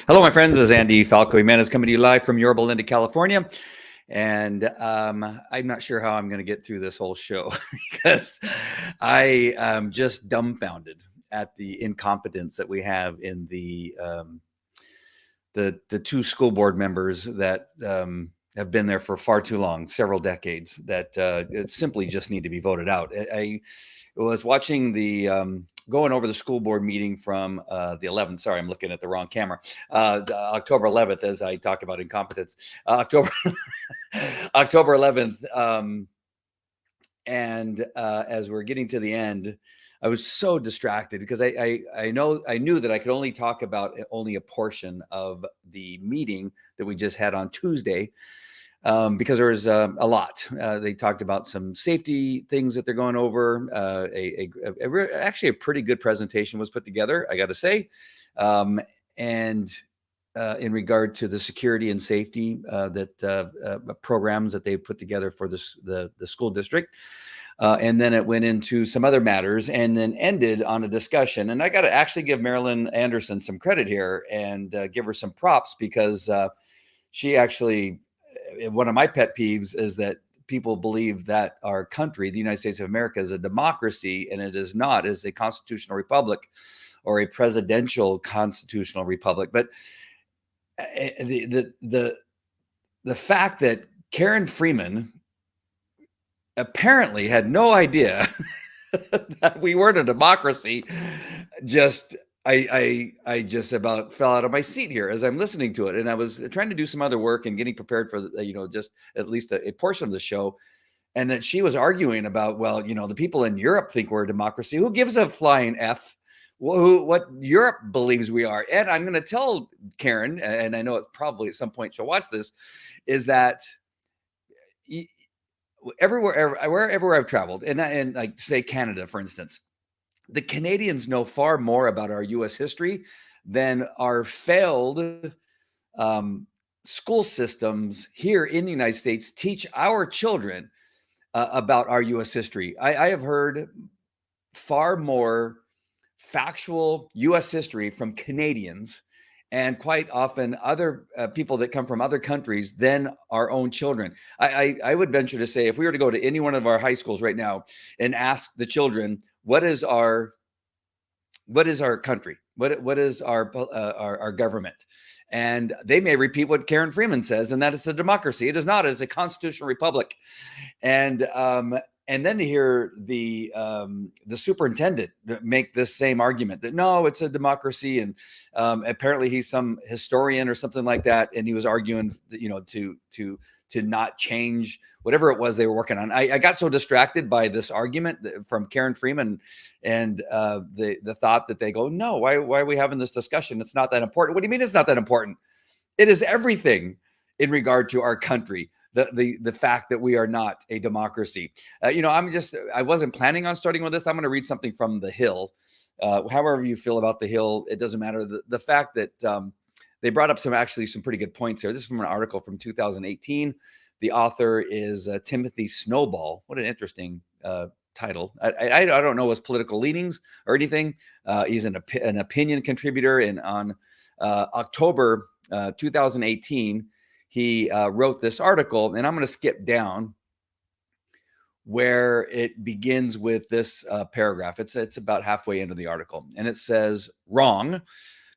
Hello, my friends. This is Andy Falco Jimenez coming to you live from Yorba Linda, California. And I'm not sure how I'm going to get through this whole show because I am just dumbfounded at the incompetence that we have in the two school board members that have been there for far too long, several decades, that it simply just need to be voted out. I was watching the going over the school board meeting from the 11th. Sorry, I'm looking at the wrong camera. October 11th, as I talk about incompetence. October 11th. And as we're getting to the end, I was so distracted because I knew that I could only talk about only a portion of the meeting that we just had on Tuesday. Because there was a lot. They talked about some safety things that they're going over. Actually, a pretty good presentation was put together, I got to say. And in regard to the security and safety programs that they put together for the school district. And then it went into some other matters and then ended on a discussion. And I got to actually give Marilyn Anderson some credit here and give her some props because she actually... One of my pet peeves is that people believe that our country, the United States of America, is a democracy, and it is not. It is a constitutional republic or a presidential constitutional republic. But the fact that Karen Freeman apparently had no idea that we weren't a democracy just... I just about fell out of my seat here as I'm listening to it. And I was trying to do some other work and getting prepared for, just at least a portion of the show. And that she was arguing about, well, the people in Europe think we're a democracy. Who gives a flying F what Europe believes we are? And I'm going to tell Karen, and I know it probably at some point she'll watch this, is that wherever I've traveled, and like say Canada, for instance, the Canadians know far more about our U.S. history than our failed school systems here in the United States teach our children about our U.S. history. I have heard far more factual U.S. history from Canadians and quite often other people that come from other countries than our own children. I would venture to say if we were to go to any one of our high schools right now and ask the children, what is our country? What is our government? And they may repeat what Karen Freeman says, and that it's a democracy. It is not. It's a constitutional republic. And then to hear the superintendent make this same argument that no, it's a democracy, and apparently he's some historian or something like that, and he was arguing, to not change whatever it was they were working on. I got so distracted by this argument from Karen Freeman and the thought that they go, no, why are we having this discussion? It's not that important. What do you mean it's not that important? It is everything in regard to our country. The fact that we are not a democracy. I wasn't planning on starting with this. I'm going to read something from The Hill. However you feel about The Hill, it doesn't matter. The fact that they brought up some pretty good points here. This is from an article from 2018. The author is Timothy Snowball. What an interesting title. I don't know his political leanings or anything. He's an opinion contributor. And on October 2018, he wrote this article. And I'm going to skip down where it begins with this paragraph. It's about halfway into the article. And it says, wrong.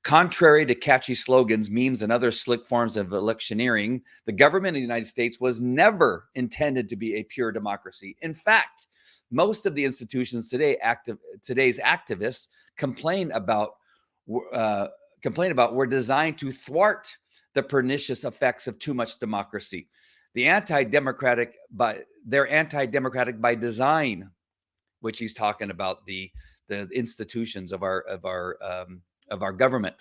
Contrary to catchy slogans, memes, and other slick forms of electioneering, the government of the United States was never intended to be a pure democracy. In fact, most of the institutions today's activists complain about were designed to thwart the pernicious effects of too much democracy. They're anti-democratic by design, which he's talking about the institutions of our of our government.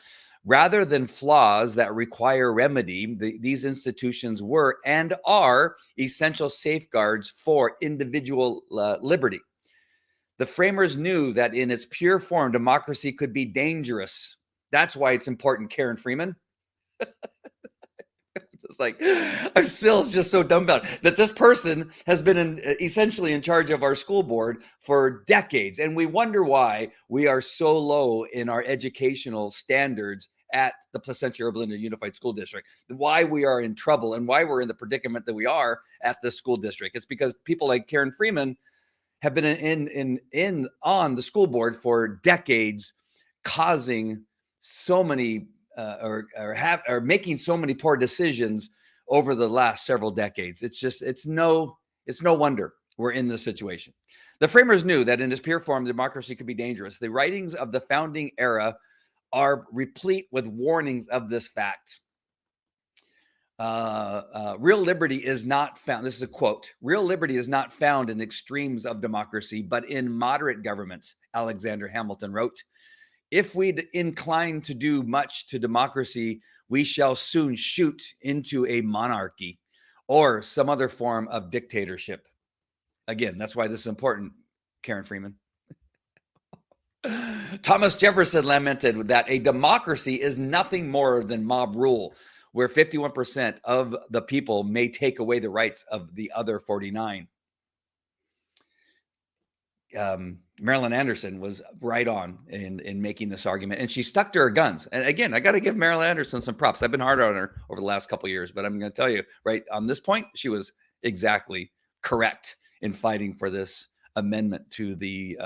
Rather than flaws that require remedy, these institutions were and are essential safeguards for individual liberty. The framers knew that in its pure form, democracy could be dangerous. That's why it's important, Karen Freeman. It's like, I'm still just so dumbfounded that this person has been essentially in charge of our school board for decades. And we wonder why we are so low in our educational standards at the Placentia Yorba Linda Unified School District, why we are in trouble and why we're in the predicament that we are at the school district. It's because people like Karen Freeman have been on the school board for decades, causing so many or making so many poor decisions over the last several decades. It's no wonder we're in this situation. The framers knew that in its pure form, democracy could be dangerous. The writings of the founding era are replete with warnings of this fact. Real liberty is not found. This is a quote. Real liberty is not found in extremes of democracy, but in moderate governments, Alexander Hamilton wrote. If we incline to do much to democracy, we shall soon shoot into a monarchy or some other form of dictatorship. Again, that's why this is important, Karen Freeman. Thomas Jefferson lamented that a democracy is nothing more than mob rule, where 51% of the people may take away the rights of the other 49. Marilyn Anderson was right on in making this argument, and she stuck to her guns. And again, I got to give Marilyn Anderson some props. I've been hard on her over the last couple of years, but I'm going to tell you, right on this point, she was exactly correct in fighting for this amendment to the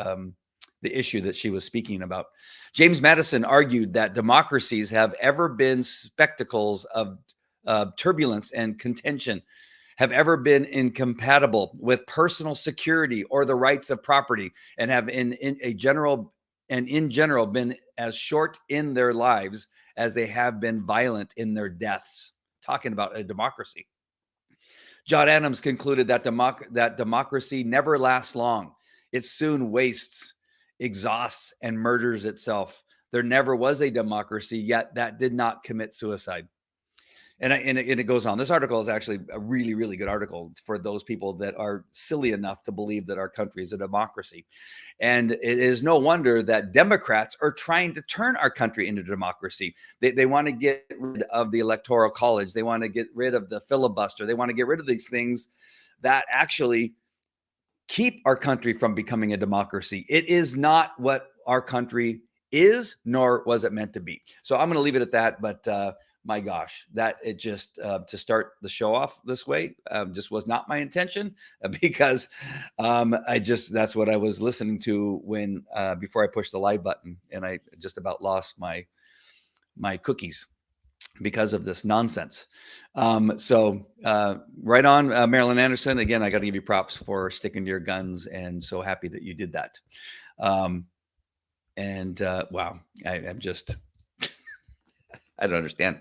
issue that she was speaking about. James Madison argued that democracies have ever been spectacles of turbulence and contention, have ever been incompatible with personal security or the rights of property, and have in general been as short in their lives as they have been violent in their deaths. Talking about a democracy. John Adams concluded that democracy never lasts long. It soon wastes, exhausts, and murders itself. There never was a democracy yet that did not commit suicide. And it goes on. This article is actually a really, really good article for those people that are silly enough to believe that our country is a democracy. And it is no wonder that Democrats are trying to turn our country into democracy. They want to get rid of the Electoral College. They want to get rid of the filibuster. They want to get rid of these things that actually keep our country from becoming a democracy. It is not what our country is, nor was it meant to be. So I'm going to leave it at that. But my gosh, that it just to start the show off this way just was not my intention, because that's what I was listening to when before I pushed the live button, and I just about lost my cookies because of this nonsense. So right on, Marilyn Anderson. Again, I got to give you props for sticking to your guns, and so happy that you did that. Wow, I'm just. I don't understand.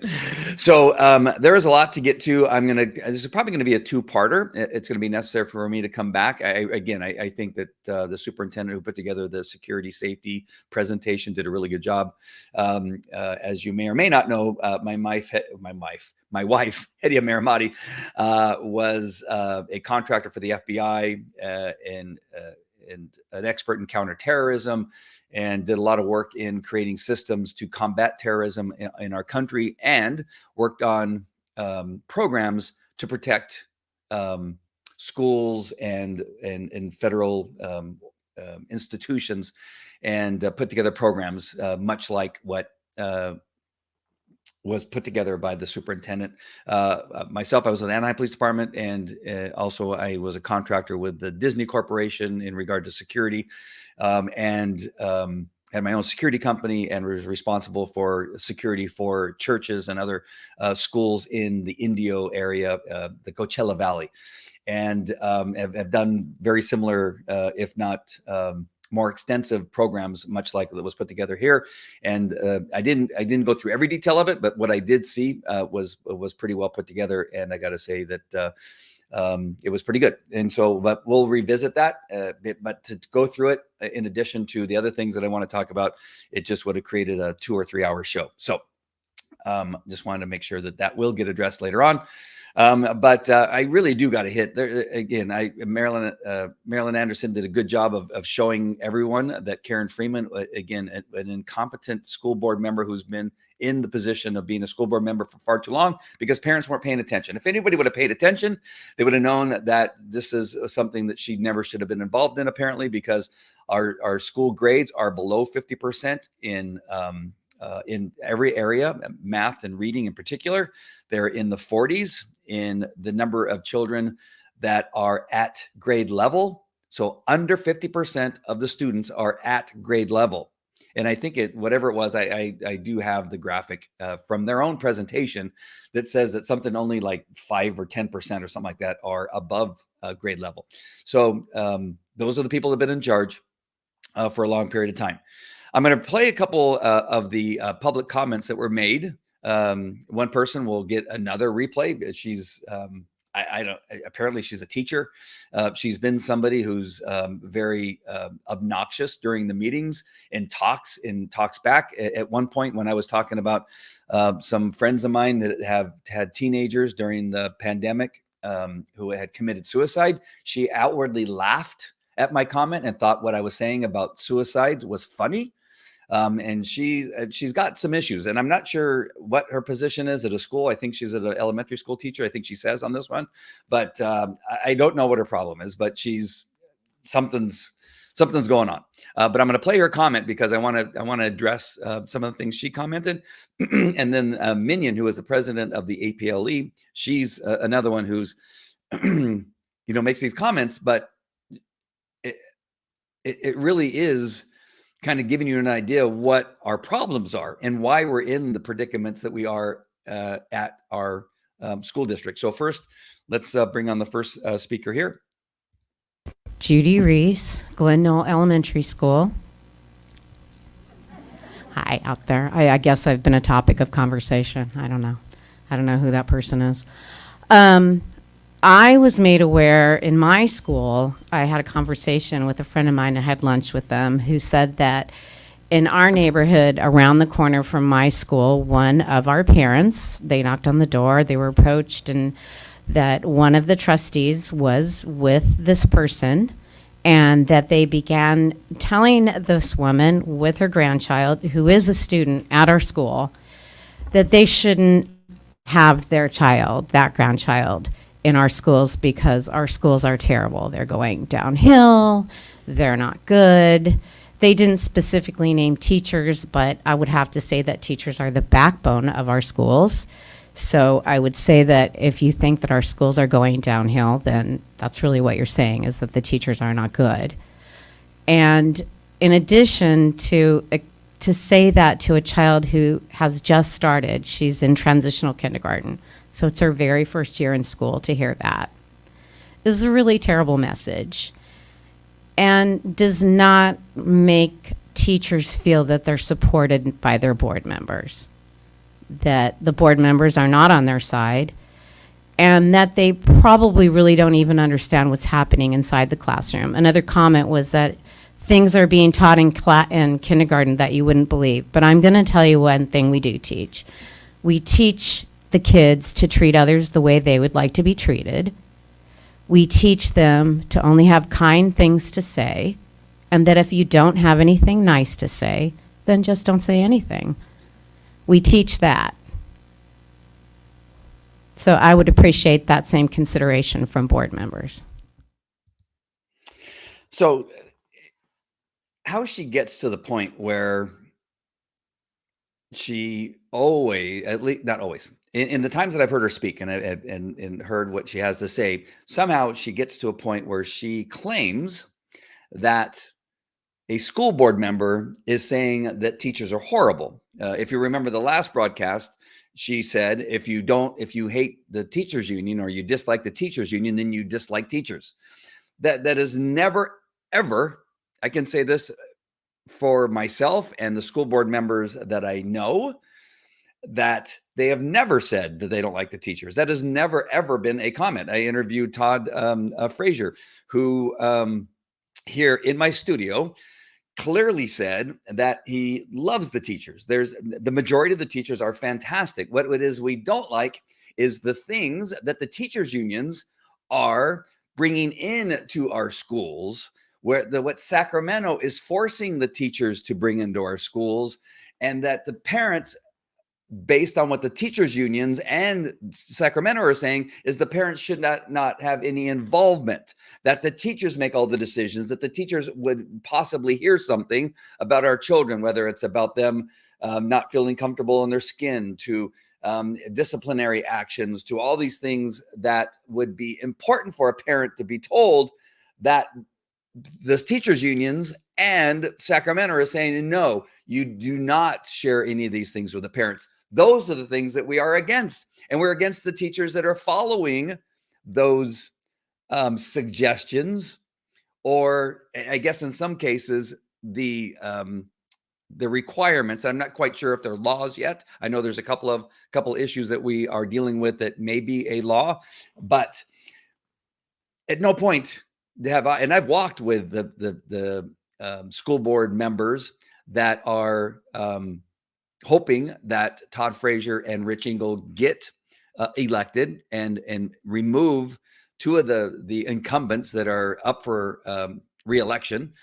So there is a lot to get to. This is probably going to be a two-parter. It's going to be necessary for me to come back. I think that the superintendent who put together the security safety presentation did a really good job. As you may or may not know, my wife, Hedia Maramati, was a contractor for the FBI and an expert in counterterrorism, and did a lot of work in creating systems to combat terrorism in our country, and worked on programs to protect schools and federal institutions, and put together programs much like what was put together by the superintendent. Myself, I was in the Anaheim Police Department, and also I was a contractor with the Disney Corporation in regard to security, and had my own security company, and was responsible for security for churches and other schools in the Indio area, the Coachella Valley, and have done very similar, if not more extensive programs, much like that was put together here. And I didn't go through every detail of it, but what I did see was pretty well put together. And I got to say that it was pretty good. And so, but we'll revisit that. But to go through it, in addition to the other things that I want to talk about, it just would have created a 2 or 3 hour show. So just wanted to make sure that that will get addressed later on. But I really do got to hit there again. Marilyn Anderson did a good job of showing everyone that Karen Freeman, again, an incompetent school board member who's been in the position of being a school board member for far too long because parents weren't paying attention. If anybody would have paid attention, they would have known that this is something that she never should have been involved in, apparently, because our school grades are below 50% in every area, math and reading in particular. They're in the 40s in the number of children that are at grade level. So under 50% of the students are at grade level. And I think whatever it was, I do have the graphic from their own presentation that says that something only like 5 or 10% or something like that are above grade level. So those are the people that have been in charge for a long period of time. I'm going to play a couple of the public comments that were made. One person will get another replay. She's, apparently she's a teacher. She's been somebody who's very obnoxious during the meetings and talks back. At one point when I was talking about some friends of mine that have had teenagers during the pandemic who had committed suicide, she outwardly laughed at my comment and thought what I was saying about suicides was funny. And she's got some issues, and I'm not sure what her position is at a school. I think she's at an elementary school teacher. I think she says on this one, but I don't know what her problem is. But something's going on. But I'm going to play her comment because I want to address some of the things she commented, and then Minion, who is the president of the APLE, she's another one who's makes these comments, but it really is kind of giving you an idea of what our problems are and why we're in the predicaments that we are at our school district. So first, let's bring on the first speaker here. Judy Reese, Glen Knoll Elementary School. Hi, out there. I guess I've been a topic of conversation. I don't know who that person is. I was made aware in my school, I had a conversation with a friend of mine. I had lunch with them who said that in our neighborhood around the corner from my school, one of our parents, they knocked on the door, they were approached, and that one of the trustees was with this person, and that they began telling this woman with her grandchild, who is a student at our school, that they shouldn't have their child, that grandchild, in our schools because our schools are terrible. They're going downhill. They're not good. They didn't specifically name teachers, but I would have to say that teachers are the backbone of our schools. So I would say that if you think that our schools are going downhill, then that's really what you're saying, is that the teachers are not good. And in addition to say that to a child who has just started, she's in transitional kindergarten, so it's her very first year in school, to hear that is a really terrible message and does not make teachers feel that they're supported by their board members, that the board members are not on their side, and that they probably really don't even understand what's happening inside the classroom. Another comment was that things are being taught in kindergarten that you wouldn't believe. But I'm going to tell you one thing we do teach. We teach the kids to treat others the way they would like to be treated. We teach them to only have kind things to say, and that if you don't have anything nice to say, then just don't say anything. We teach that. So I would appreciate that same consideration from board members. So how she gets to the point where she always, at least not always, in the times that I've heard her speak and heard what she has to say, somehow she gets to a point where she claims that a school board member is saying that teachers are horrible. If you remember the last broadcast, she said, if you hate the teachers union or you dislike the teachers union, then you dislike teachers. That is never, ever, I can say this for myself and the school board members that I know, that they have never said that they don't like the teachers. That has never, ever been a comment. I interviewed Todd Frazier, who here in my studio clearly said that he loves the teachers. The majority of the teachers are fantastic. What it is we don't like is the things that the teachers unions are bringing in to our schools, where what Sacramento is forcing the teachers to bring into our schools, and that the parents, based on what the teachers unions and Sacramento are saying, is the parents should not have any involvement, that the teachers make all the decisions, that the teachers would possibly hear something about our children, whether it's about them not feeling comfortable in their skin, to disciplinary actions, to all these things that would be important for a parent to be told, that the teachers unions and Sacramento are saying, no, you do not share any of these things with the parents. Those are the things that we are against. And we're against the teachers that are following those suggestions, or I guess in some cases, the requirements. I'm not quite sure if they're laws yet. I know there's a couple issues that we are dealing with that may be a law, but at no point have I, and I've walked with the school board members that are hoping that Todd Frazier and Rich Engel get elected and remove two of the incumbents that are up for reelection.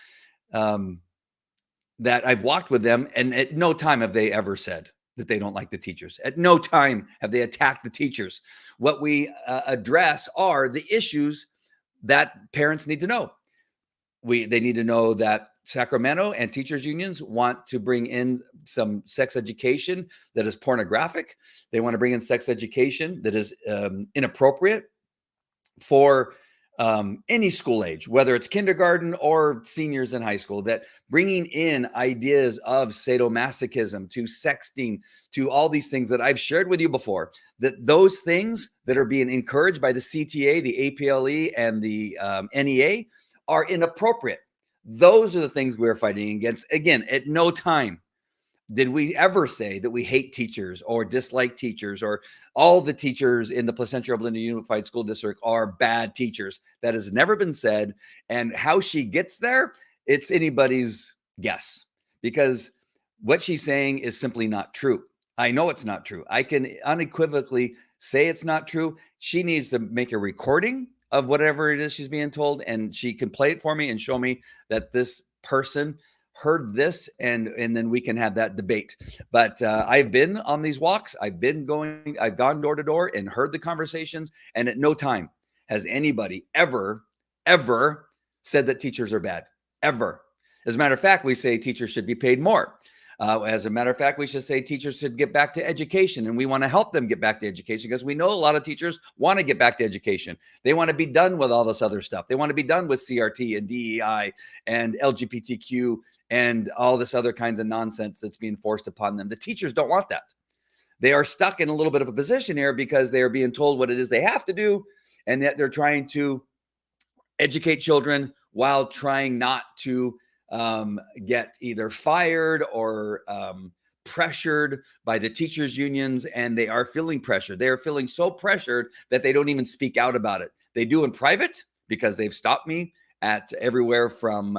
That I've walked with them, and at no time have they ever said that they don't like the teachers. At no time have they attacked the teachers. What we address are the issues that parents need to know. They need to know that Sacramento and teachers unions want to bring in some sex education that is pornographic. They want to bring in sex education that is inappropriate for any school age, whether it's kindergarten or seniors in high school, that bringing in ideas of sadomasochism, to sexting, to all these things that I've shared with you before, that those things that are being encouraged by the CTA, the APLE, and the NEA are inappropriate. Those are the things we're fighting against. Again, at no time did we ever say that we hate teachers or dislike teachers, or all the teachers in the Placentia Yorba Linda Unified School District are bad teachers. That has never been said. And how she gets there, it's anybody's guess, because what she's saying is simply not true. I know it's not true. I can unequivocally say it's not true. She needs to make a recording of whatever it is she's being told, and she can play it for me and show me that this person heard this, and then we can have that debate. But I've been on these walks. I've gone door to door and heard the conversations, and at no time has anybody ever said that teachers are bad, ever. As a matter of fact, we say teachers should be paid more. As a matter of fact, we should say teachers should get back to education, and we want to help them get back to education, because we know a lot of teachers want to get back to education. They want to be done with all this other stuff. They want to be done with CRT and DEI and LGBTQ and all this other kinds of nonsense that's being forced upon them. The teachers don't want that. They are stuck in a little bit of a position here because they are being told what it is they have to do, and that they're trying to educate children while trying not to get either fired or pressured by the teachers unions. And they are feeling pressured. They are feeling so pressured that they don't even speak out about it. They do in private, because they've stopped me at everywhere from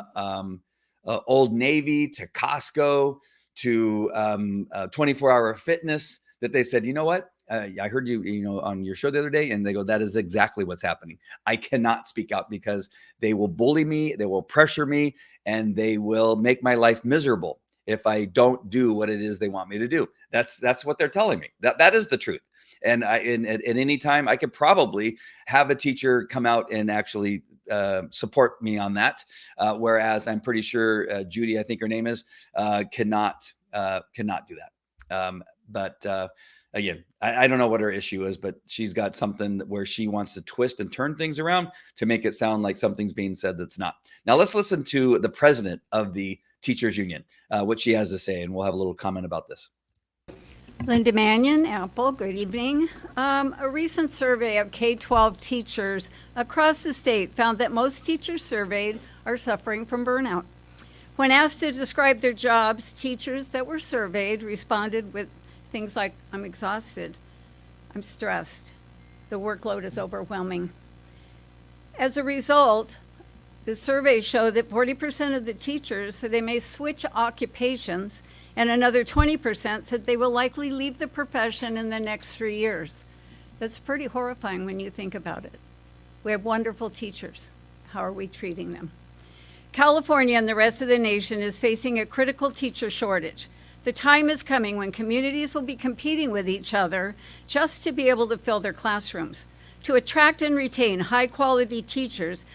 Old Navy to Costco to 24-hour fitness, that they said, you know what? I heard you, on your show the other day, and they go, that is exactly what's happening. I cannot speak out because they will bully me, they will pressure me, and they will make my life miserable if I don't do what it is they want me to do. That's what they're telling me. That is the truth. And at any time, I could probably have a teacher come out and actually support me on that. Whereas I'm pretty sure Judy, I think her name is, cannot do that. But again, I don't know what her issue is, but she's got something where she wants to twist and turn things around to make it sound like something's being said that's not. Now let's listen to the president of the teachers union, what she has to say, and we'll have a little comment about this. Linda Mannion, Apple, good evening. A recent survey of K-12 teachers across the state found that most teachers surveyed are suffering from burnout. When asked to describe their jobs, teachers that were surveyed responded with Things like, I'm exhausted, I'm stressed, the workload is overwhelming. As a result, the surveys show that 40% of the teachers said they may switch occupations, and another 20% said they will likely leave the profession in the next 3 years. That's pretty horrifying when you think about it. We have wonderful teachers. How are we treating them? California and the rest of the nation is facing a critical teacher shortage. The time is coming when communities will be competing with each other just to be able to fill their classrooms. To attract and retain high-quality teachers,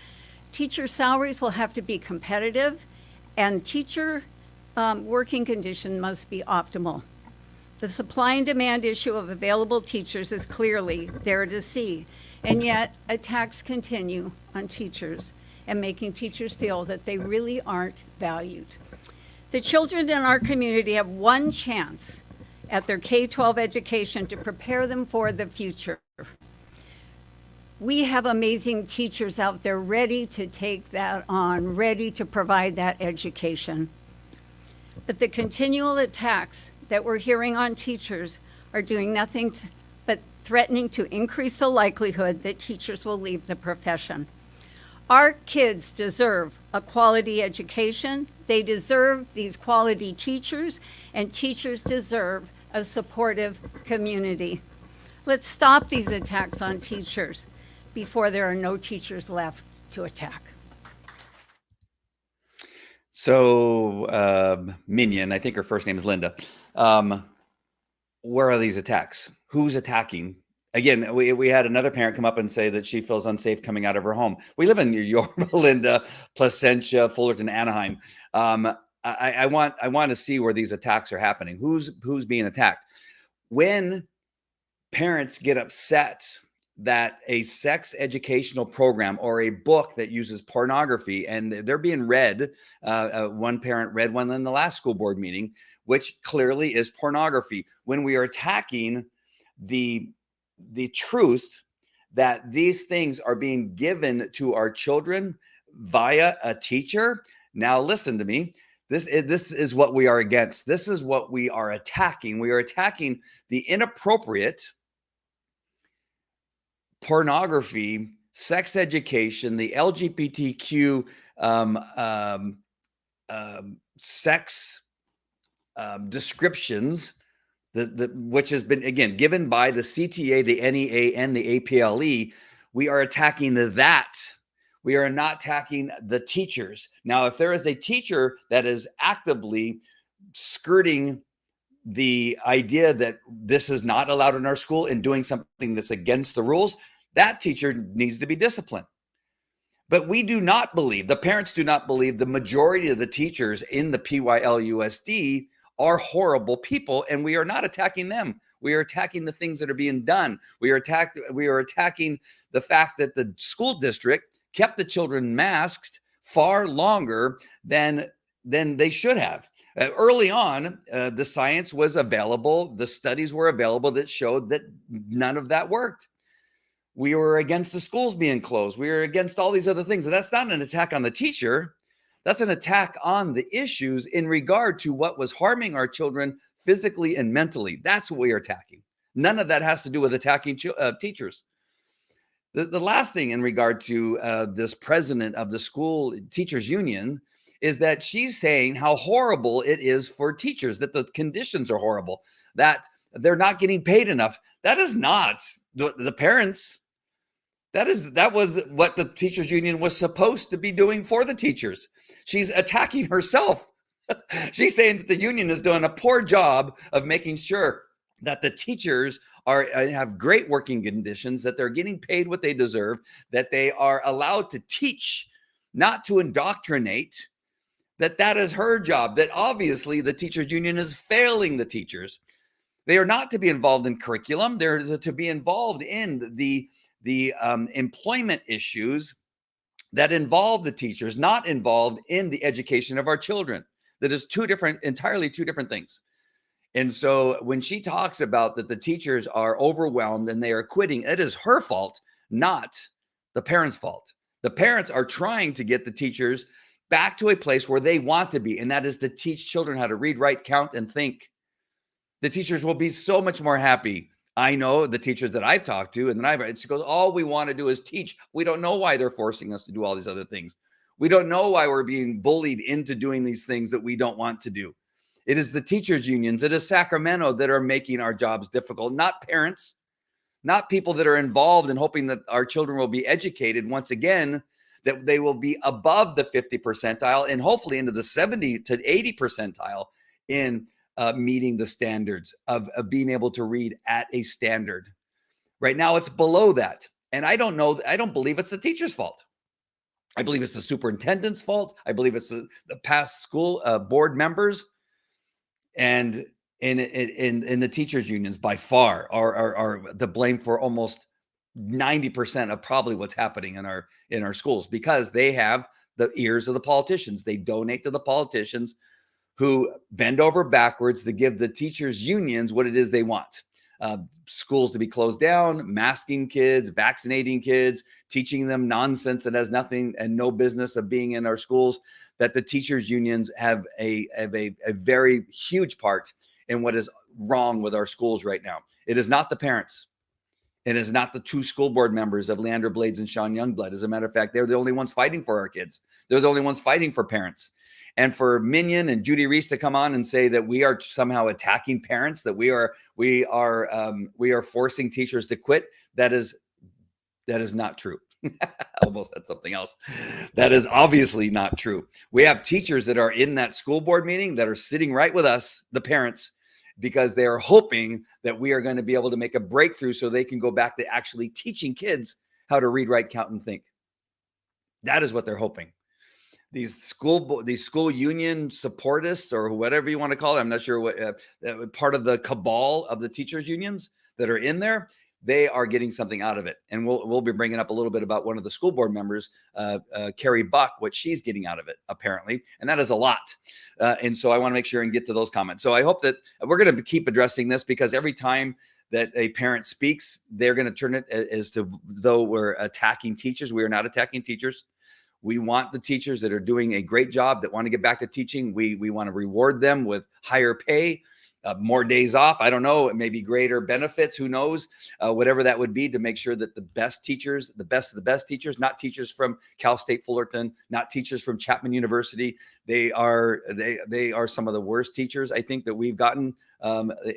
teacher salaries will have to be competitive, and teacher working conditions must be optimal. The supply and demand issue of available teachers is clearly there to see, and yet attacks continue on teachers and making teachers feel that they really aren't valued. The children in our community have one chance at their K-12 education to prepare them for the future. We have amazing teachers out there ready to take that on, ready to provide that education. But the continual attacks that we're hearing on teachers are doing nothing but threatening to increase the likelihood that teachers will leave the profession. Our kids deserve a quality education. They deserve these quality teachers, and teachers deserve a supportive community. Let's stop these attacks on teachers before there are no teachers left to attack. So, Minion, I think her first name is Linda. Where are these attacks? Who's attacking? Again, we had another parent come up and say that she feels unsafe coming out of her home. We live in Yorba Linda, Placentia, Fullerton, Anaheim. I want to see where these attacks are happening. Who's being attacked? When parents get upset that a sex educational program or a book that uses pornography, and they're being read, one parent read one in the last school board meeting, which clearly is pornography. When we are attacking the truth that these things are being given to our children via a teacher. Now, listen to me. This is what we are against. This is what we are attacking. We are attacking the inappropriate pornography, sex education, the LGBTQ sex descriptions, which has been, again, given by the CTA, the NEA, and the APLE. We are attacking that. We are not attacking the teachers. Now, if there is a teacher that is actively skirting the idea that this is not allowed in our school and doing something that's against the rules, that teacher needs to be disciplined. But we do not believe, the parents do not believe, the majority of the teachers in the PYLUSD are horrible people, and we are not attacking them. We are attacking the things that are being done. We are attacking the fact that the school district kept the children masked far longer than they should have. Early on, the science was available. The studies were available that showed that none of that worked. We were against the schools being closed. We were against all these other things. And that's not an attack on the teacher. That's an attack on the issues in regard to what was harming our children physically and mentally. That's what we are attacking. None of that has to do with attacking teachers. The last thing in regard to this president of the school teachers union is that she's saying how horrible it is for teachers, that the conditions are horrible, that they're not getting paid enough. That is not the parents. That was what the teachers union was supposed to be doing for the teachers. She's attacking herself. She's saying that the union is doing a poor job of making sure that the teachers have great working conditions, that they're getting paid what they deserve, that they are allowed to teach, not to indoctrinate, that is her job, that obviously the teachers union is failing the teachers. They are not to be involved in curriculum. They're to be involved in the employment issues that involve the teachers, not involved in the education of our children. That is entirely two different things. And so when she talks about that the teachers are overwhelmed and they are quitting, it is her fault, not the parents' fault. The parents are trying to get the teachers back to a place where they want to be, and that is to teach children how to read, write, count, and think. The teachers will be so much more happy. I know the teachers that I've talked to, and then it goes, all we want to do is teach. We don't know why they're forcing us to do all these other things. We don't know why we're being bullied into doing these things that we don't want to do. It is the teachers unions, it is Sacramento that are making our jobs difficult, not parents, not people that are involved in hoping that our children will be educated once again, that they will be above the 50 percentile and hopefully into the 70 to 80 percentile in meeting the standards of being able to read at a standard. Right now, it's below that. And I don't believe it's the teacher's fault. I believe it's the superintendent's fault. I believe it's the past school board members and in the teachers unions by far are the blame for almost 90% of probably what's happening in our schools, because they have the ears of the politicians. They donate to the politicians who bend over backwards to give the teachers unions what it is they want. Schools to be closed down, masking kids, vaccinating kids, teaching them nonsense that has nothing and no business of being in our schools, that the teachers unions have a very huge part in what is wrong with our schools right now. It is not the parents. It is not the two school board members of Leander Blades and Sean Youngblood. As a matter of fact, they're the only ones fighting for our kids. They're the only ones fighting for parents. And for Minion and Judy Reese to come on and say that we are somehow attacking parents, that we are forcing teachers to quit, that is not true. I almost said something else. That is obviously not true. We have teachers that are in that school board meeting that are sitting right with us, the parents, because they are hoping that we are going to be able to make a breakthrough so they can go back to actually teaching kids how to read, write, count, and think. That is what they're hoping. These school union supportists, or whatever you want to call it, I'm not sure what part of the cabal of the teachers unions that are in there, they are getting something out of it. And we'll be bringing up a little bit about one of the school board members, Carrie Buck, what she's getting out of it, apparently. And that is a lot. And so I want to make sure and get to those comments. So I hope that we're going to keep addressing this, because every time that a parent speaks, they're going to turn it as to though we're attacking teachers. We are not attacking teachers. We want the teachers that are doing a great job, that want to get back to teaching. We want to reward them with higher pay, more days off. I don't know, maybe greater benefits, who knows, whatever that would be, to make sure that the best teachers, the best of the best teachers, not teachers from Cal State Fullerton, not teachers from Chapman University. They are some of the worst teachers I think that we've gotten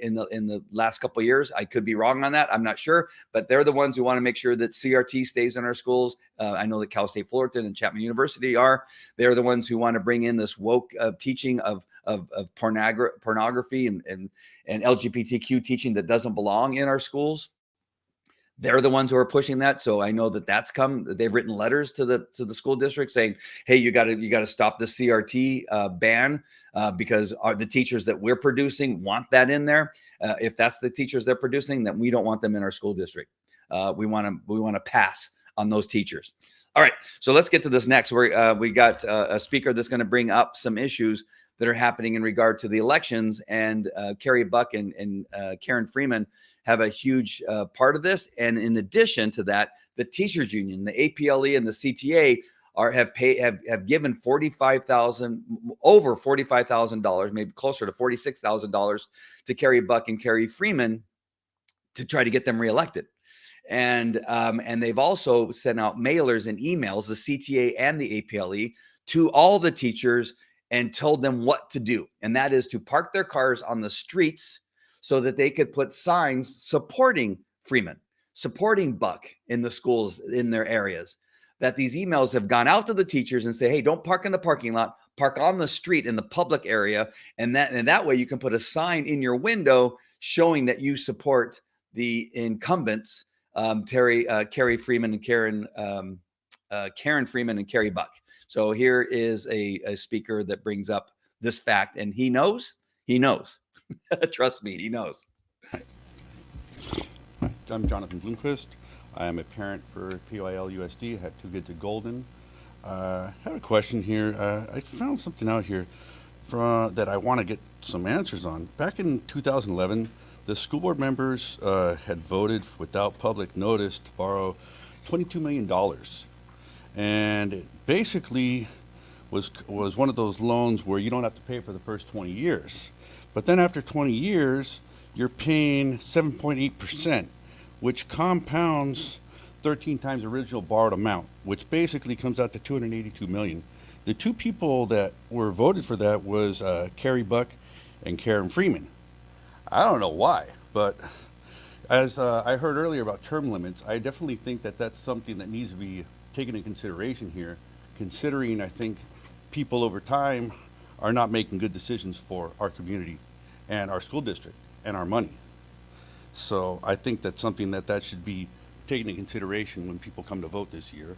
in the last couple of years. I could be wrong on that. I'm not sure, but they're the ones who want to make sure that CRT stays in our schools. I know that Cal State Fullerton and Chapman University are. They're the ones who want to bring in this woke teaching of pornography and LGBTQ teaching that doesn't belong in our schools. They're the ones who are pushing that. So I know that that's come. They've written letters to the school district saying, "Hey, you got to stop the CRT ban because the teachers that we're producing want that in there. If that's the teachers they're producing, then we don't want them in our school district. We want to pass on those teachers." All right, so let's get to this next. We got a speaker that's going to bring up some issues that are happening in regard to the elections, and Carrie Buck and Karen Freeman have a huge part of this. And in addition to that, the teachers union, the APLE and the CTA have given over $45,000, maybe closer to $46,000 to Carrie Buck and Carrie Freeman to try to get them reelected. And they've also sent out mailers and emails, the CTA and the APLE, to all the teachers and told them what to do. And that is to park their cars on the streets so that they could put signs supporting Freeman, supporting Buck in the schools in their areas. That these emails have gone out to the teachers and say, "Hey, don't park in the parking lot, park on the street in the public area." And that way you can put a sign in your window showing that you support the incumbents, Carrie Freeman and Karen Freeman and Carrie Buck. So here is a speaker that brings up this fact, and he knows. Trust me, he knows. Hi, I'm Jonathan Bloomquist. I am a parent for PYL USD. I have two kids at Golden. I have a question here. I found something out here that I want to get some answers on. Back in 2011, the school board members had voted without public notice to borrow $22 million. And it basically was one of those loans where you don't have to pay for the first 20 years. But then after 20 years, you're paying 7.8%, which compounds 13 times the original borrowed amount, which basically comes out to 282 million. The two people that were voted for that was Carrie Buck and Karen Freeman. I don't know why, but as I heard earlier about term limits, I definitely think that that's something that needs to be taken into consideration here, considering I think people over time are not making good decisions for our community and our school district and our money. So I think that's something that should be taken into consideration when people come to vote this year.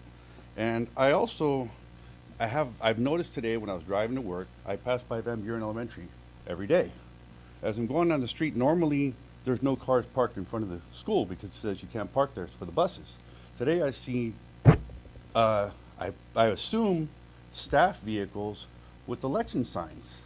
And I've noticed today when I was driving to work, I pass by Van Buren Elementary every day. As I'm going down the street, normally there's no cars parked in front of the school because it says you can't park there, it's for the buses. Today I see, I assume staff vehicles with election signs.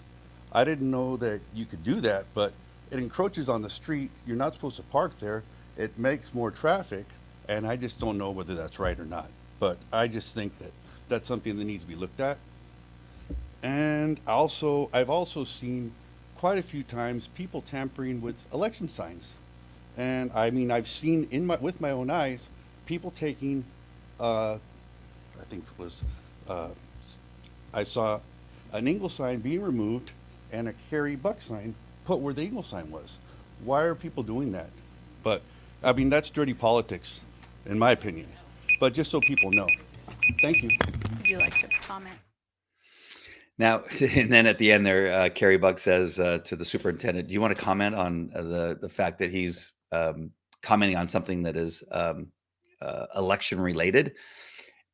I didn't know that you could do that, but it encroaches on the street. You're not supposed to park there. It makes more traffic, and I just don't know whether that's right or not. But I just think that that's something that needs to be looked at. And also, I've also seen quite a few times people tampering with election signs. And I mean, I've seen with my own eyes, people taking, I think it was, I saw an Eagle sign being removed and a Carrie Buck sign put where the Eagle sign was. Why are people doing that? But I mean, that's dirty politics, in my opinion. But just so people know. Thank you. Would you like to comment? Now, and then at the end there, Carrie Buck says to the superintendent, do you want to comment on the fact that he's commenting on something that is election related?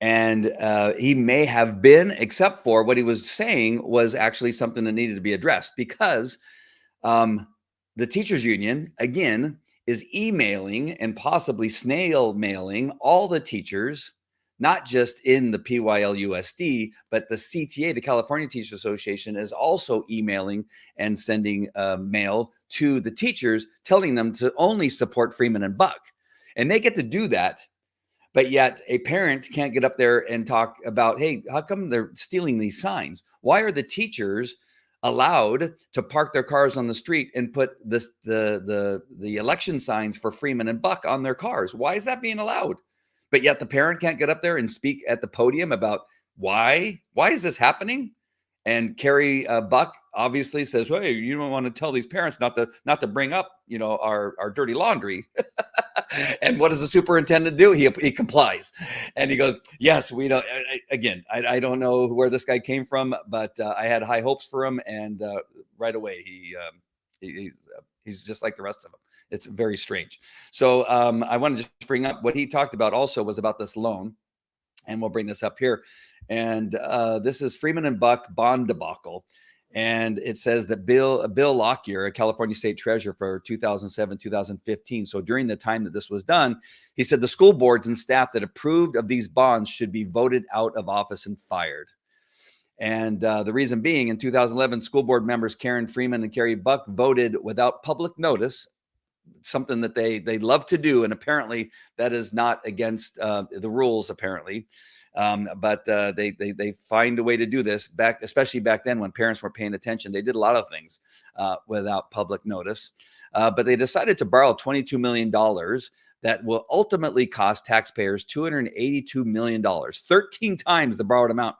And he may have been, except for what he was saying was actually something that needed to be addressed, because the teachers union, again, is emailing and possibly snail mailing all the teachers, not just in the PYLUSD, but the CTA, the California Teachers Association, is also emailing and sending mail to the teachers, telling them to only support Freeman and Buck. And they get to do that, but yet a parent can't get up there and talk about, hey, how come they're stealing these signs? Why are the teachers allowed to park their cars on the street and put the election signs for Freeman and Buck on their cars? Why is that being allowed? But yet the parent can't get up there and speak at the podium about why is this happening? And Carrie Buck obviously says, hey, you don't want to tell these parents not to bring up, our dirty laundry. And what does the superintendent do? He complies. And he goes, yes, we don't, again, I don't know where this guy came from, but I had high hopes for him. And right away, he's just like the rest of them. It's very strange. So I want to just bring up what he talked about also was about this loan. And we'll bring this up here. And this is Freeman and Buck bond debacle. And it says that Bill Lockyer, a California state treasurer for 2007, 2015. So during the time that this was done, he said the school boards and staff that approved of these bonds should be voted out of office and fired. And the reason being, in 2011, school board members Karen Freeman and Carrie Buck voted without public notice, something that they love to do. And apparently that is not against the rules, apparently. But they find a way to do this especially back then when parents weren't paying attention. They did a lot of things without public notice. But they decided to borrow $22 million that will ultimately cost taxpayers $282 million, 13 times the borrowed amount.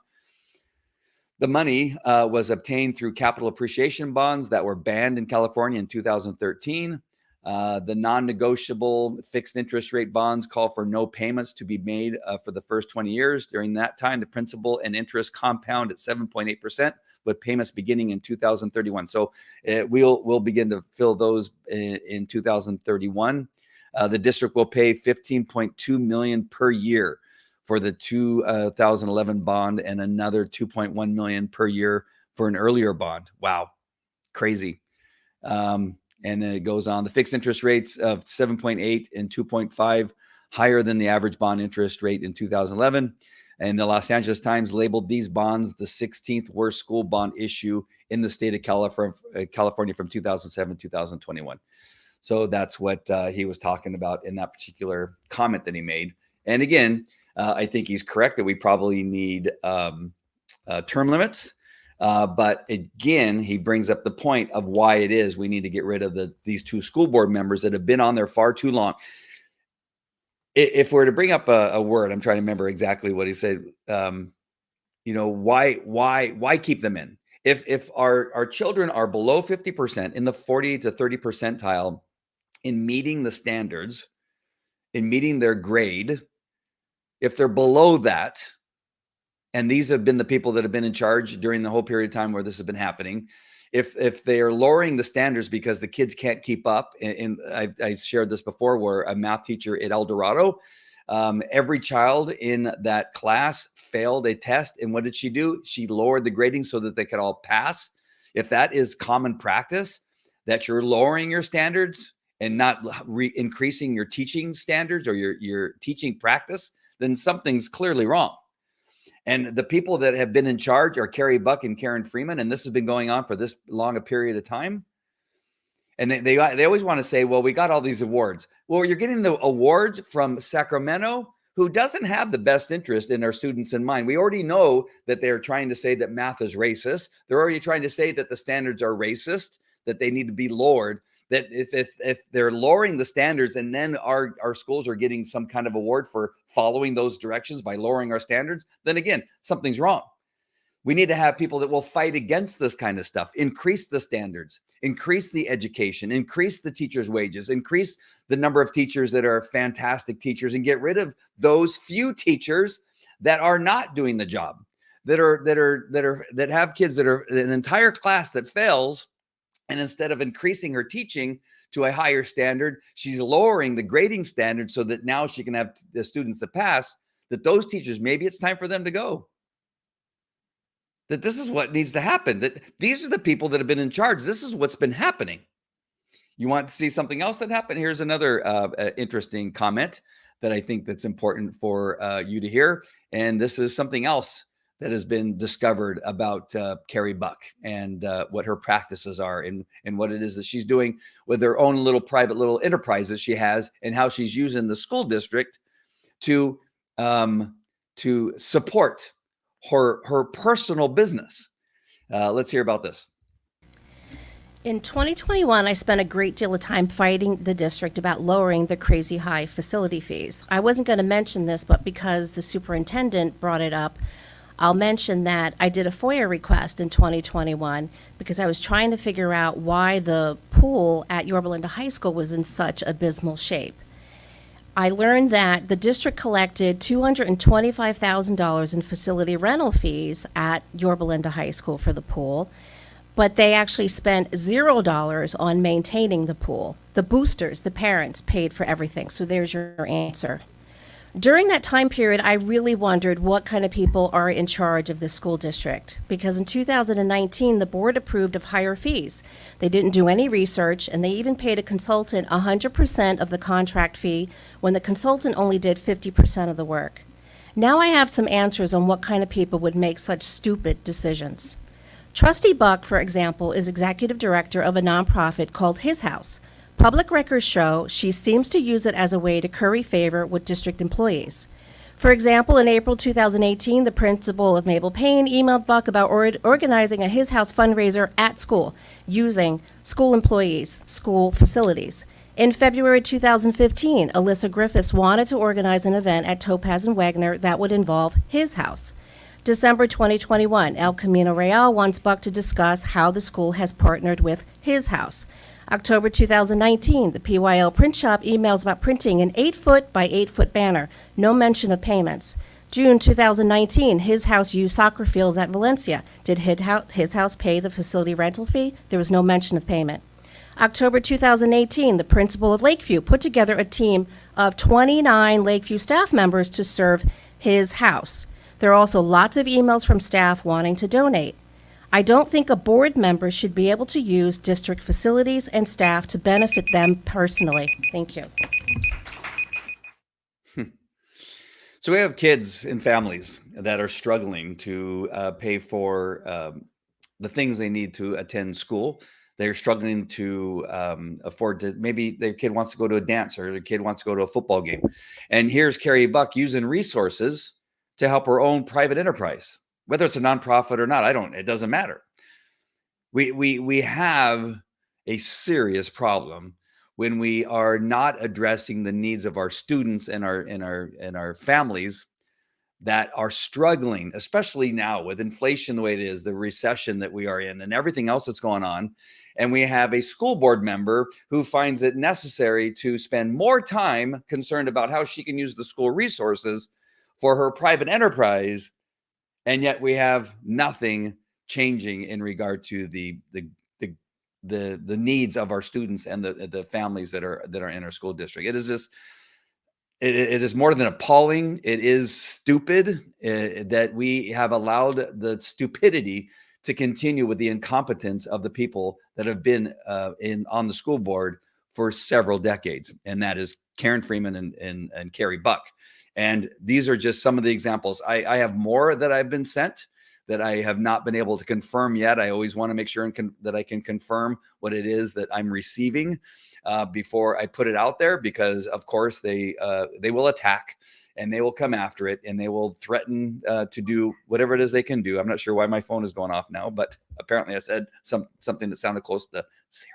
The money was obtained through capital appreciation bonds that were banned in California in 2013. The non-negotiable fixed interest rate bonds call for no payments to be made for the first 20 years. During that time, the principal and interest compound at 7.8%, with payments beginning in 2031. So we'll begin to fill those in 2031. The district will pay $15.2 million per year for the 2011 bond and another $2.1 million per year for an earlier bond. Wow, crazy. And then it goes on. The fixed interest rates of 7.8 and 2.5 higher than the average bond interest rate in 2011. And the Los Angeles Times labeled these bonds the 16th worst school bond issue in the state of California from 2007 to 2021. So that's what he was talking about in that particular comment that he made. And again, I think he's correct that we probably need term limits. But again, he brings up the point of why it is we need to get rid of these two school board members that have been on there far too long. If we're to bring up a word, I'm trying to remember exactly what he said. Why keep them in? If our children are below 50% in the 40 to 30 percentile in meeting the standards, in meeting their grade, if they're below that, and these have been the people that have been in charge during the whole period of time where this has been happening, if they are lowering the standards because the kids can't keep up, and I shared this before, where a math teacher at El Dorado, every child in that class failed a test. And what did she do? She lowered the grading so that they could all pass. If that is common practice, that you're lowering your standards and not increasing your teaching standards or your teaching practice, then something's clearly wrong. And the people that have been in charge are Carrie Buck and Karen Freeman, and this has been going on for this long a period of time. And they always want to say, well, we got all these awards. Well, you're getting the awards from Sacramento, who doesn't have the best interest in our students in mind. We already know that they're trying to say that math is racist. They're already trying to say that the standards are racist, that they need to be lowered, that if they're lowering the standards and then our schools are getting some kind of award for following those directions by lowering our standards, then again, something's wrong. We need to have people that will fight against this kind of stuff, increase the standards, increase the education, increase the teachers' wages, increase the number of teachers that are fantastic teachers, and get rid of those few teachers that are not doing the job, that have kids that are an entire class that fails. And instead of increasing her teaching to a higher standard, she's lowering the grading standard so that now she can have the students that pass, that those teachers, maybe it's time for them to go. That this is what needs to happen, that these are the people that have been in charge. This is what's been happening. You want to see something else that happened? Here's another interesting comment that I think that's important for you to hear. And this is something else that has been discovered about Carrie Buck and what her practices are and what it is that she's doing with her own little private little enterprise that she has, and how she's using the school district to support her personal business. Let's hear about this. In 2021, I spent a great deal of time fighting the district about lowering the crazy high facility fees. I wasn't going to mention this, but because the superintendent brought it up, I'll mention that I did a FOIA request in 2021 because I was trying to figure out why the pool at Yorba Linda High School was in such abysmal shape. I learned that the district collected $225,000 in facility rental fees at Yorba Linda High School for the pool, but they actually spent $0 on maintaining the pool. The boosters, the parents, paid for everything. So there's your answer. During that time period, I really wondered what kind of people are in charge of this school district, because in 2019, the board approved of higher fees. They didn't do any research, and they even paid a consultant 100% of the contract fee when the consultant only did 50% of the work. Now I have some answers on what kind of people would make such stupid decisions. Trustee Buck, for example, is executive director of a nonprofit called His House. Public records show she seems to use it as a way to curry favor with district employees. For example, in April 2018, the principal of Mabel Payne emailed Buck about organizing a His House fundraiser at school using school employees, school facilities. In February 2015, Alyssa Griffiths wanted to organize an event at Topaz and Wagner that would involve His House. December 2021, El Camino Real wants Buck to discuss how the school has partnered with His House. October 2019, the PYL print shop emails about printing an 8-foot by 8-foot banner, no mention of payments. June 2019, His House used soccer fields at Valencia. Did His House pay the facility rental fee? There was no mention of payment. October 2018, the principal of Lakeview put together a team of 29 Lakeview staff members to serve His House. There are also lots of emails from staff wanting to donate. I don't think a board member should be able to use district facilities and staff to benefit them personally. Thank you. So we have kids and families that are struggling to pay for the things they need to attend school. They're struggling to afford to, maybe their kid wants to go to a dance or their kid wants to go to a football game. And here's Carrie Buck using resources to help her own private enterprise. whether it's a nonprofit or not. It doesn't matter. We have a serious problem when we are not addressing the needs of our students and our families that are struggling, especially now with inflation the way it is, the recession that we are in, and everything else that's going on. And we have a school board member who finds it necessary to spend more time concerned about how she can use the school resources for her private enterprise. And yet we have nothing changing in regard to the needs of our students and the families that are in our school district. It is just, it is more than appalling. It is stupid that we have allowed the stupidity to continue with the incompetence of the people that have been on the school board for several decades, and that is Karen Freeman and Carrie Buck. And these are just some of the examples. I have more that I've been sent that I have not been able to confirm yet. I always want to make sure that I can confirm what it is that I'm receiving before I put it out there, because of course they will attack and they will come after it and they will threaten to do whatever it is they can do. I'm not sure why my phone is going off now, but apparently I said something that sounded close to Siri.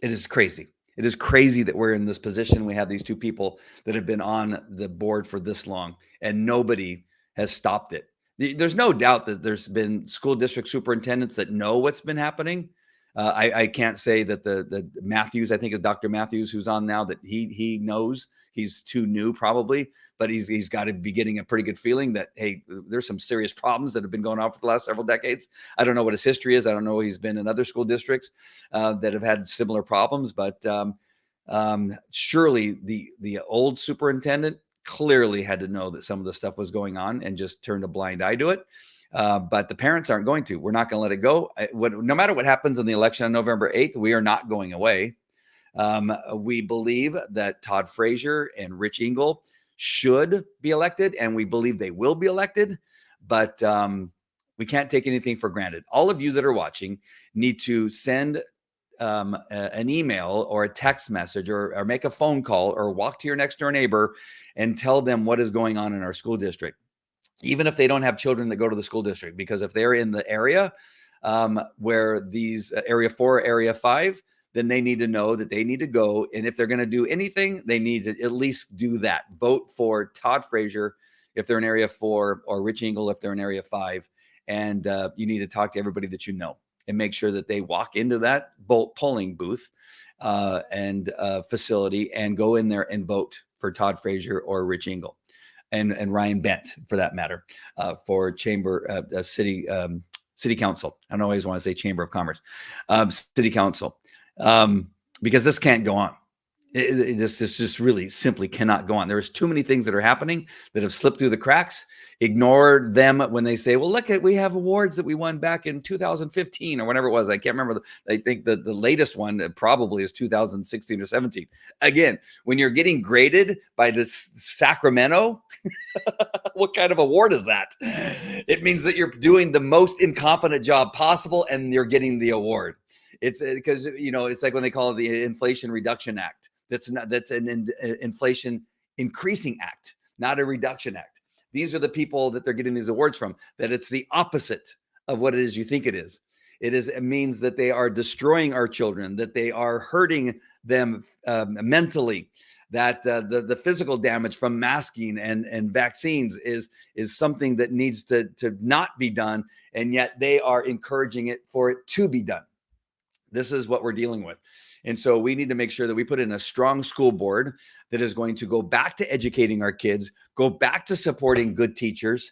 It is crazy. It is crazy that we're in this position. We have these two people that have been on the board for this long and nobody has stopped it. There's no doubt that there's been school district superintendents that know what's been happening. I can't say that the Matthews, I think it's Dr. Matthews who's on now, that he knows. He's too new probably, but he's got to be getting a pretty good feeling that, hey, there's some serious problems that have been going on for the last several decades. I don't know what his history is. I don't know. He's been in other school districts that have had similar problems, but surely the old superintendent clearly had to know that some of the stuff was going on and just turned a blind eye to it. But the parents aren't going to. We're not going to let it go. No matter what happens in the election on November 8th, we are not going away. We believe that Todd Frazier and Rich Engel should be elected, and we believe they will be elected. But we can't take anything for granted. All of you that are watching need to send an email or a text message or make a phone call or walk to your next door neighbor and tell them what is going on in our school district, even if they don't have children that go to the school district, because if they're in the area where these area 4, area 5, then they need to know that they need to go. And if they're going to do anything, they need to at least do that. Vote for Todd Frazier if they're in area 4, or Rich Engel if they're in area 5. And you need to talk to everybody that you know and make sure that they walk into that polling booth and facility and go in there and vote for Todd Frazier or Rich Engel. And Ryan Bent, for that matter, for chamber city council. I don't always want to say chamber of commerce, city council, because this can't go on. This just really simply cannot go on. There's too many things that are happening that have slipped through the cracks. Ignore them when they say, well, look, we have awards that we won back in 2015 or whenever it was. I can't remember. I think the latest one probably is 2016 or 17. Again, when you're getting graded by this Sacramento, what kind of award is that? It means that you're doing the most incompetent job possible and you're getting the award. It's because, it's like when they call it the Inflation Reduction Act. That's an inflation increasing act, not a reduction act. These are the people that they're getting these awards from, that it's the opposite of what it is you think it is. It means that they are destroying our children, that they are hurting them mentally, that the physical damage from masking and vaccines is something that needs to not be done. And yet they are encouraging it for it to be done. This is what we're dealing with. And so we need to make sure that we put in a strong school board that is going to go back to educating our kids, go back to supporting good teachers,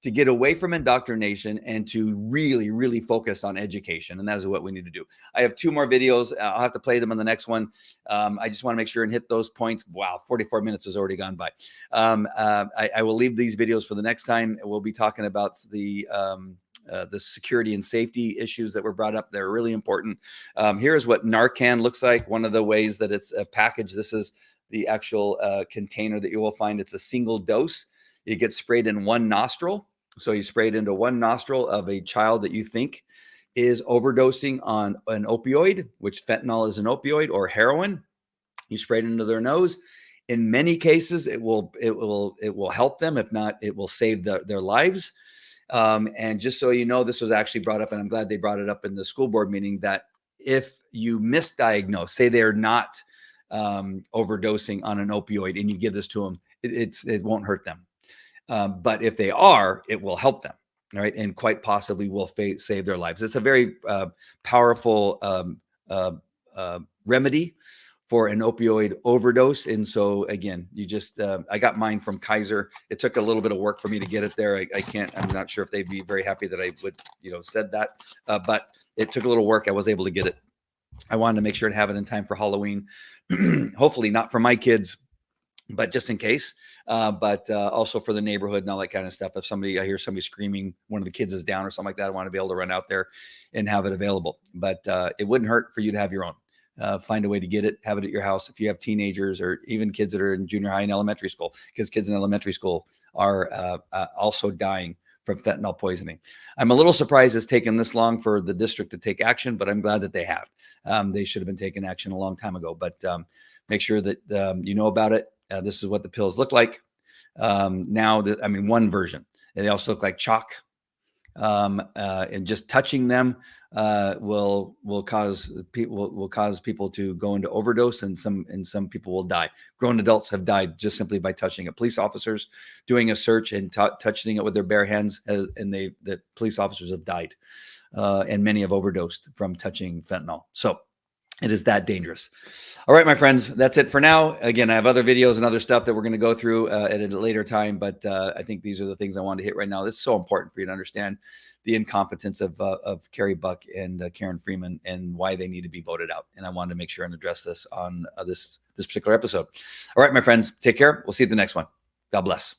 to get away from indoctrination and to really, really focus on education. And that is what we need to do. I have 2 more videos. I'll have to play them on the next one. I just want to make sure and hit those points. Wow, 44 minutes has already gone by. I will leave these videos for the next time. We'll be talking about the security and safety issues that were brought up. They're really important. Here's what Narcan looks like. One of the ways that it's a package. This is the actual container that you will find. It's a single dose. It gets sprayed in one nostril. So you spray it into one nostril of a child that you think is overdosing on an opioid, which fentanyl is an opioid, or heroin. You spray it into their nose. In many cases, it will help them. If not, it will save their lives. And just so you know, this was actually brought up, and I'm glad they brought it up in the school board meeting, that if you misdiagnose, say they're not overdosing on an opioid, and you give this to them, it won't hurt them. But if they are, it will help them. All right. And quite possibly will save their lives. It's a very powerful remedy for an opioid overdose. And so again, you just, I got mine from Kaiser. It took a little bit of work for me to get it there. I'm not sure if they'd be very happy that I would, said that, but it took a little work. I was able to get it. I wanted to make sure to have it in time for Halloween. Hopefully not for my kids, but just in case, but also for the neighborhood and all that kind of stuff. If I hear somebody screaming, one of the kids is down or something like that, I want to be able to run out there and have it available. But it wouldn't hurt for you to have your own. Find a way to get it, have it at your house. If you have teenagers or even kids that are in junior high and elementary school, because kids in elementary school are also dying from fentanyl poisoning. I'm a little surprised it's taken this long for the district to take action, but I'm glad that they have. They should have been taking action a long time ago, but make sure that you know about it. This is what the pills look like. One version. They also look like chalk. And just touching them will cause people to go into overdose, and some people will die. Grown adults have died just simply by touching it. Police officers doing a search and touching it with their bare hands, and the police officers have died, and many have overdosed from touching fentanyl. So it is that dangerous. All right, my friends, that's it for now. Again, I have other videos and other stuff that we're going to go through at a later time, but I think these are the things I wanted to hit right now. This is so important for you to understand the incompetence of Carrie Buck and Karen Freeman and why they need to be voted out. And I wanted to make sure and address this on this particular episode. All right, my friends, take care. We'll see you at the next one. God bless.